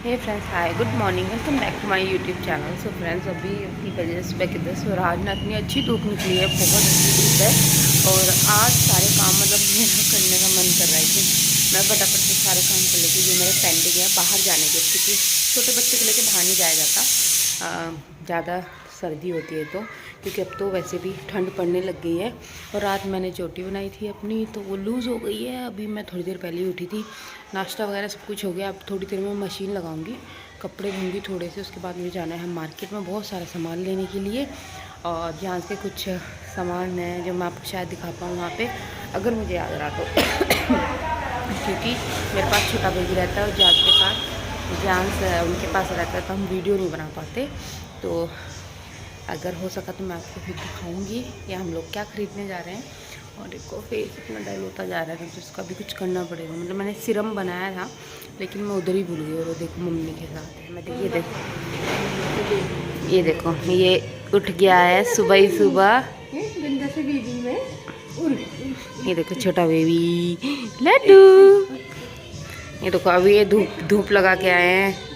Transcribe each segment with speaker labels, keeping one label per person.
Speaker 1: Hey friends, hi, good morning, welcome back to my YouTube channel. So friends, अभी अपनी बजे सुबह के 10 और आज ना इतनी अच्छी धूप निकली है, बहुत अच्छी धूप है। और आज सारे काम मेरा करने का मन कर रहा है कि मैं फटाफट से सारे काम कर लेती जो मेरे पेंडिंग है बाहर जाने के, क्योंकि छोटे बच्चे को लेकर बाहर नहीं जाया जाता ज़्यादा सर्दी होती है तो, क्योंकि अब तो वैसे भी ठंड पड़ने लग गई है। और रात मैंने चोटी बनाई थी अपनी, तो वो लूज़ हो गई है। अभी मैं थोड़ी देर पहले ही उठी थी, नाश्ता वगैरह सब कुछ हो गया। अब थोड़ी देर में मशीन लगाऊंगी, कपड़े धोंगी थोड़े से, उसके बाद मुझे जाना है मार्केट में बहुत सारा सामान लेने के लिए। और जहाँ से कुछ सामान है जो मैं आपको शायद दिखा पाऊँ वहाँ पे, अगर मुझे याद रहा तो क्योंकि मेरे पास छोटा बेबी रहता है और जान के पास उनके पास रहता है, तो हम वीडियो नहीं बना पाते। तो अगर हो सका तो मैं आपको फिर दिखाऊंगी कि हम लोग क्या खरीदने जा रहे हैं। और देखो फेस इतना डल होता जा रहा है तो उसका भी कुछ करना पड़ेगा। मतलब मैंने सिरम बनाया था लेकिन मैं उधर ही भूल गई। और वो देखो मम्मी के साथ है, मैं ये देखो ये उठ गया है सुबह ही सुबह। ये देखो छोटा बेबी लड्डू। ये देखो अभी ये धूप धूप लगा के आए हैं।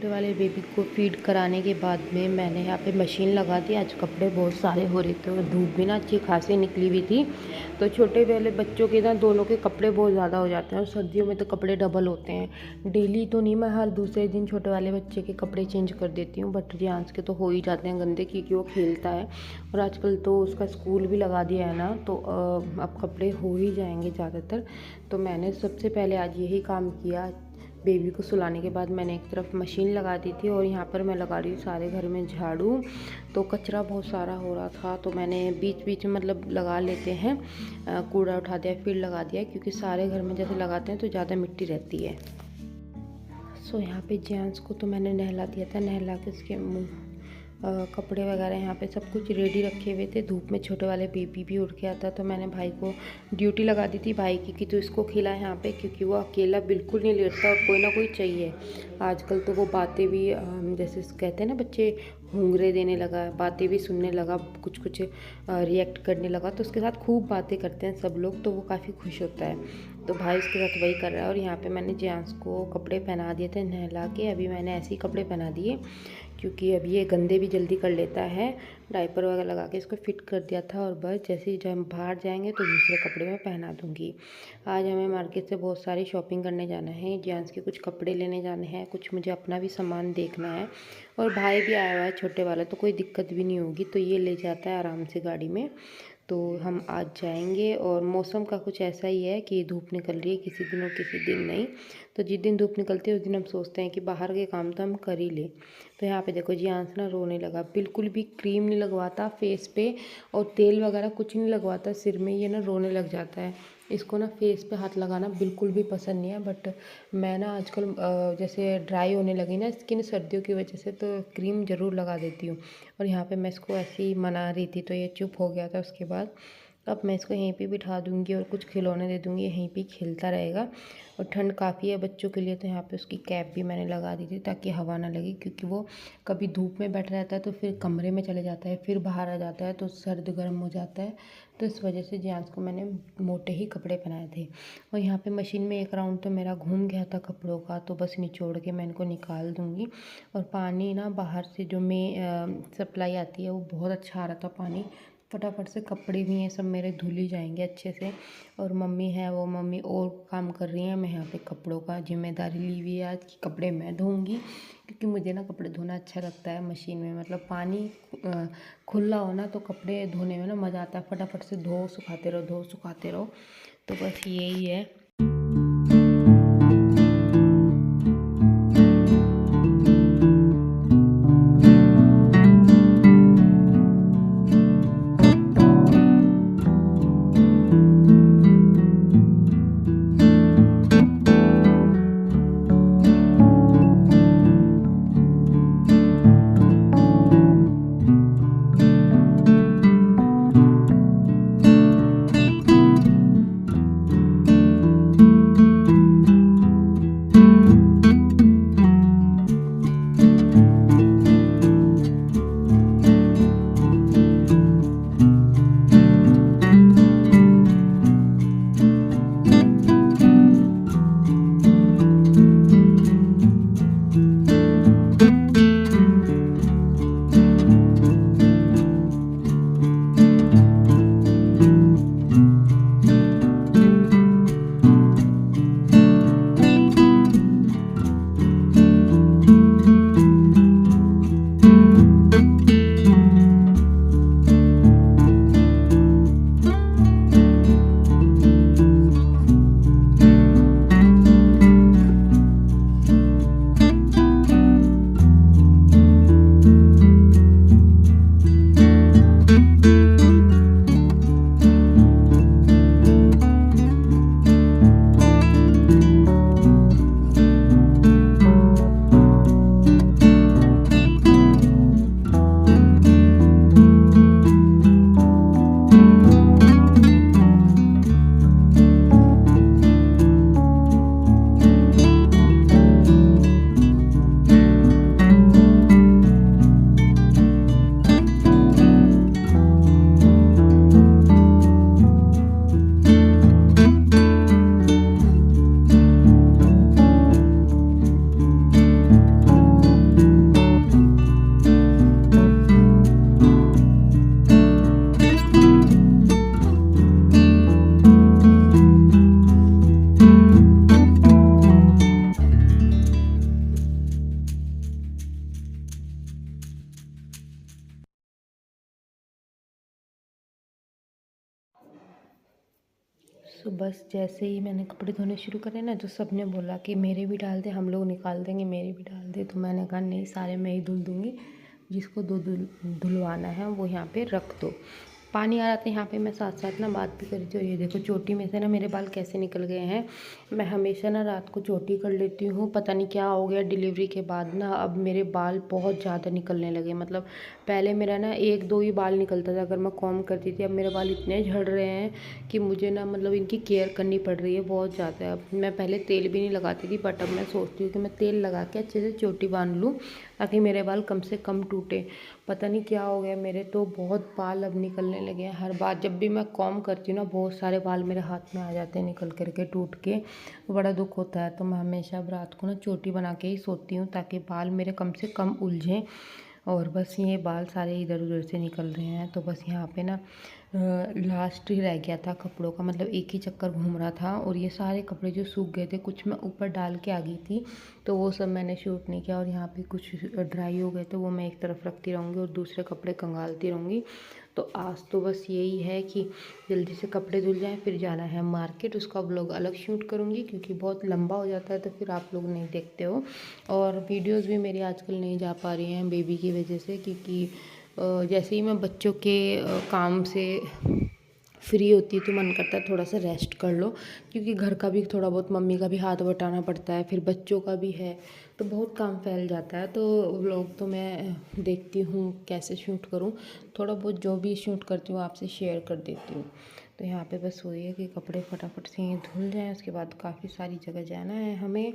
Speaker 1: वाले बेबी को फीड कराने के बाद में मैंने यहाँ पे मशीन लगा दी। आज कपड़े बहुत सारे हो रहे थे और धूप भी ना अच्छी खासी निकली हुई थी, तो छोटे वाले बच्चों के ना दोनों के कपड़े बहुत ज़्यादा हो जाते हैं। और सर्दियों में तो कपड़े डबल होते हैं। डेली तो नहीं, मैं हर दूसरे दिन छोटे वाले बच्चे के कपड़े चेंज कर देती हूँ, बट रियांश के तो हो ही जाते हैं गंदे, क्योंकि वो खेलता है। और आजकल तो उसका स्कूल भी लगा दिया है ना, तो अब कपड़े हो ही जाएंगे ज़्यादातर। तो मैंने सबसे पहले आज यही काम किया। बेबी को सुलाने के बाद मैंने एक तरफ मशीन लगा दी थी और यहाँ पर मैं लगा रही हूँ सारे घर में झाड़ू। तो कचरा बहुत सारा हो रहा था, तो मैंने बीच बीच में मतलब लगा लेते हैं, कूड़ा उठा दिया फिर लगा दिया, क्योंकि सारे घर में जैसे लगाते हैं तो ज़्यादा मिट्टी रहती है। सो यहाँ पे जेंट्स को तो मैंने नहला दिया था, नहला के उसके कपड़े वगैरह यहाँ पे सब कुछ रेडी रखे हुए थे। धूप में छोटे वाले बेबी भी उठ के आता, तो मैंने भाई को ड्यूटी लगा दी थी भाई की कि तो इसको खिला यहाँ पे, क्योंकि वो अकेला बिल्कुल नहीं लेटता और कोई ना कोई चाहिए। आजकल तो वो बातें भी जैसे कहते हैं ना बच्चे, घूंघरे देने लगा, बातें भी सुनने लगा, कुछ कुछ रिएक्ट करने लगा। तो उसके साथ खूब बातें करते हैं सब लोग, तो वो काफ़ी खुश होता है। तो भाई उसके साथ वही कर रहा है। और यहाँ पे मैंने जेंट्स को कपड़े पहना दिए थे नहला के। अभी मैंने ऐसे ही कपड़े पहना दिए, क्योंकि अभी ये गंदे भी जल्दी कर लेता है। डायपर वगैरह लगा के इसको फिट कर दिया था, और बस जैसे ही जब हम बाहर जाएंगे तो दूसरे कपड़े में पहना दूँगी। आज हमें मार्केट से बहुत सारी शॉपिंग करने जाना है, जेंट्स के कुछ कपड़े लेने जाने हैं, कुछ मुझे अपना भी सामान देखना है। और भाई भी आया हुआ है छोटे वाला, तो कोई दिक्कत भी नहीं होगी, तो ये ले जाता है आराम से गाड़ी में। तो हम आज जाएंगे। और मौसम का कुछ ऐसा ही है कि धूप निकल रही है किसी दिन और किसी दिन नहीं। तो जिस दिन धूप निकलती है उस दिन हम सोचते हैं कि बाहर के काम तो हम कर ही लें। तो यहाँ पे देखो जियांश ना रोने लगा, बिल्कुल भी क्रीम नहीं लगवाता फेस पे और तेल वगैरह कुछ नहीं लगवाता सिर में, ये ना रोने लग जाता है। इसको ना फेस पे हाथ लगाना बिल्कुल भी पसंद नहीं है। बट मैं ना आजकल जैसे ड्राई होने लगी ना स्किन सर्दियों की वजह से, तो क्रीम ज़रूर लगा देती हूँ। और यहाँ पे मैं इसको ऐसे ही मना रही थी तो ये चुप हो गया था। उसके बाद अब मैं इसको यहीं पे बिठा दूँगी और कुछ खिलौने दे दूँगी, यहीं पे खेलता रहेगा। और ठंड काफ़ी है बच्चों के लिए, तो यहाँ पे उसकी कैप भी मैंने लगा दी थी ताकि हवा ना लगे, क्योंकि वो कभी धूप में बैठा रहता है तो फिर कमरे में चले जाता है, फिर बाहर आ जाता है तो सर्द गर्म हो जाता है। तो इस वजह से जेंट्स को मैंने मोटे ही कपड़े पहनाए थे। और यहाँ पे मशीन में एक राउंड तो मेरा घूम गया था कपड़ों का, तो बस निचोड़ के मैं इनको निकाल दूँगी। और पानी ना बाहर से जो में सप्लाई आती है वो बहुत अच्छा आ रहा था पानी, फटाफट से कपड़े भी हैं सब मेरे धुल ही जाएंगे अच्छे से। और मम्मी है वो मम्मी और काम कर रही हैं, मैं यहाँ पे कपड़ों का जिम्मेदारी ली हुई है आज कि कपड़े मैं धोऊंगी, क्योंकि मुझे ना कपड़े धोना अच्छा लगता है मशीन में। मतलब पानी खुला हो ना तो कपड़े धोने में ना मज़ा आता है, फटाफट से धो सुखाते रहो धो सुखाते रहो। तो बस यही है। सो बस जैसे ही मैंने कपड़े धोने शुरू करे ना, तो सब ने बोला कि मेरे भी डाल दे, हम लोग निकाल देंगे, मेरे भी डाल दे। तो मैंने कहा नहीं, सारे मैं ही धुल दूँगी, जिसको धुलवाना है वो यहाँ पे रख दो। पानी आ रहा था यहाँ पे, मैं साथ साथ ना बात भी कर रही थी। और ये देखो चोटी में से ना मेरे बाल कैसे निकल गए हैं। मैं हमेशा ना रात को चोटी कर लेती हूँ, पता नहीं क्या हो गया डिलीवरी के बाद ना, अब मेरे बाल बहुत ज़्यादा निकलने लगे। मतलब पहले मेरा ना 1-2 ही बाल निकलता था अगर मैं कॉम्ब करती थी, अब मेरे बाल इतने झड़ रहे हैं कि मुझे ना मतलब इनकी केयर करनी पड़ रही है बहुत ज़्यादा। अब मैं पहले तेल भी नहीं लगाती थी, बट अब मैं सोचती हूँ कि मैं तेल लगा के अच्छे से चोटी बांध लूँ, ताकि मेरे बाल कम से कम टूटे। पता नहीं क्या हो गया, मेरे तो बहुत बाल अब निकलने लगे हैं। हर बार जब भी मैं कॉम्ब करती हूँ ना, बहुत सारे बाल मेरे हाथ में आ जाते हैं निकल करके टूट के, बड़ा दुख होता है। तो मैं हमेशा अब रात को ना चोटी बना के ही सोती हूँ, ताकि बाल मेरे कम से कम उलझें। और बस ये बाल सारे इधर उधर से निकल रहे हैं। तो बस यहाँ पे ना लास्ट ही रह गया था कपड़ों का, मतलब एक ही चक्कर घूम रहा था। और ये सारे कपड़े जो सूख गए थे, कुछ मैं ऊपर डाल के आ गई थी, तो वो सब मैंने शूट नहीं किया। और यहाँ पे कुछ ड्राई हो गए, तो वो मैं एक तरफ रखती रहूँगी और दूसरे कपड़े कंगालती रहूँगी। तो आज तो बस यही है कि जल्दी से कपड़े धुल जाएं, फिर जाना है मार्केट। उसका व्लॉग अलग शूट करूँगी, क्योंकि बहुत लंबा हो जाता है तो फिर आप लोग नहीं देखते हो। और वीडियोस भी मेरी आजकल नहीं जा पा रही हैं बेबी की वजह से, क्योंकि जैसे ही मैं बच्चों के काम से फ्री होती है तो मन करता है थोड़ा सा रेस्ट कर लो, क्योंकि घर का भी थोड़ा बहुत मम्मी का भी हाथ बटाना पड़ता है, फिर बच्चों का भी है, तो बहुत काम फैल जाता है। तो व्लॉग तो मैं देखती हूँ कैसे शूट करूँ, थोड़ा बहुत जो भी शूट करती हूँ आपसे शेयर कर देती हूँ। तो यहाँ पे बस वही है कि कपड़े फटाफट से धुल जाएँ। उसके बाद काफ़ी सारी जगह जाना है हमें।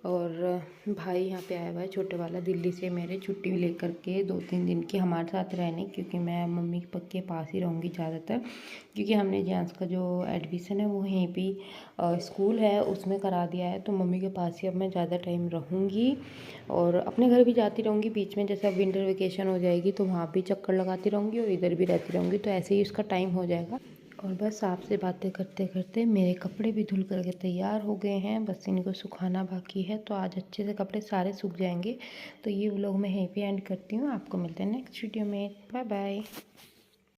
Speaker 1: और भाई यहाँ पे आया हुआ है छोटे वाला दिल्ली से, मेरे छुट्टी लेकर के 2-3 दिन की हमारे साथ रहने, क्योंकि मैं मम्मी के पास ही रहूँगी ज़्यादातर, क्योंकि हमने जियांस का जो एडमिशन है वो यहीं पे स्कूल है उसमें करा दिया है। तो मम्मी के पास ही अब मैं ज़्यादा टाइम रहूँगी और अपने घर भी जाती रहूँगी बीच में। जैसे अब विंटर वेकेशन हो जाएगी तो वहाँ भी चक्कर लगाती रहूँगी और इधर भी रहती रहूँगी, तो ऐसे ही उसका टाइम हो जाएगा। और बस आपसे बातें करते करते मेरे कपड़े भी धुल करके तैयार हो गए हैं, बस इनको सुखाना बाकी है। तो आज अच्छे से कपड़े सारे सूख जाएंगे। तो ये व्लॉग मैं यहीं पे एंड करती हूँ। आपको मिलते हैं नेक्स्ट वीडियो में। Bye bye.